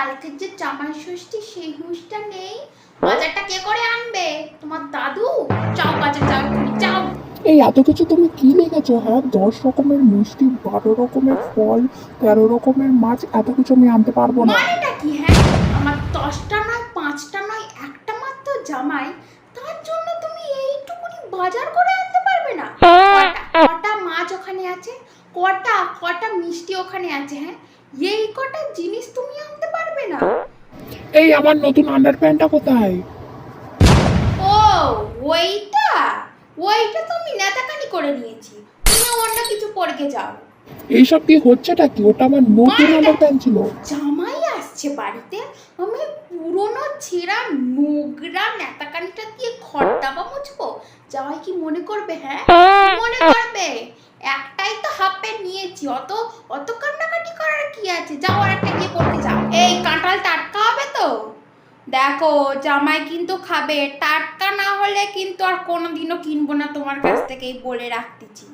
কালকের যে জামাই ষষ্ঠী সেই হুঁশটা নেই। বাজারটা কে করে আনবে? তোমার দাদু? যাও বাজার যাও, যাও। এই এত কিছু তুমি কি লিখেছো? হ্যাঁ, 10 রকমের মিষ্টি, 12 রকমের ফল, 13 রকমের মাছ, এত কিছু আমি আনতে পারবো না। মানেটা কি? হ্যাঁ, আমার 10টা নয়, 5টা নয়, একটা মাত্র জামাই, তার জন্য তুমি এইটুকুনি বাজার করে আনতে পারবে না? কটা মাছ ওখানে আছে, কটা কটা মিষ্টি ওখানে আছে, হ্যাঁ, এই কটা জিনিস তুমি আনতে পারবে না? এই আমার নতুন আন্ডার প্যান্টটা কোথায়? ও, ওইটা ওইটা তো আমি নেতাকানি করে নিয়েছি, তুমি অন্য কিছু পরকে যাও। এইসব কি হচ্ছেটা কি? ওটা আমার নতুন আন্ডার প্যান্ট ছিল। জামাই আসছে বাড়িতে, আমি পুরনো ছেঁড়া নোংরা নেতাকানিটা দিয়ে ঘর দাবা মুছবো? জামাই কি মনে করবে? হ্যাঁ, মনে করবে। একটাই তো হাফ প্যান্ট নিয়েছি, অত অত কান্নাকাটি করার কি আছে? যাও আর একটা গিয়ে পড়তে যাও। এই কাঁঠাল টাটকা হবে তো? দেখো জামাই কিন্তু খাবে, টাটকা না হলে কিন্তু আর কোনোদিনও কিনবো না তোমার কাছ থেকেই, বলে রাখতেছি।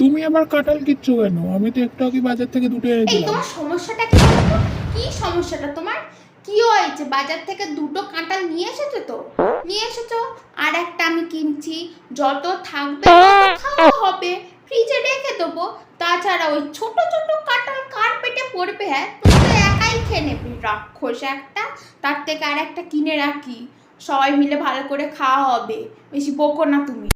তুমি আবার কাঁঠাল কিচ্ছু কেন? আমি তো একটু আগে বাজার থেকে দুটো এনে এই দিলাম। তোমার সমস্যাটা কি বলতো? কি সমস্যাটা তোমার? কি হয়েছে? বাজার থেকে দুটো কাঁঠাল নিয়ে এসেছো তো? নিয়ে এসেছো, আর একটা আমি কিনছি, যত থাকবে তত খাওয়া হবে, ফ্রিজে রেখে দেবো। তাছাড়া ওই ছোট ছোট কাঁঠাল কার পেটে পড়বে? হ্যাঁ, তুমি তো একাই খেয়ে নেবে, রাক্ষস একটা। তার থেকে আর একটা কিনে রাখি, সবাই মিলে ভালো করে খাওয়া হবে। বেশি বকো না তুমি।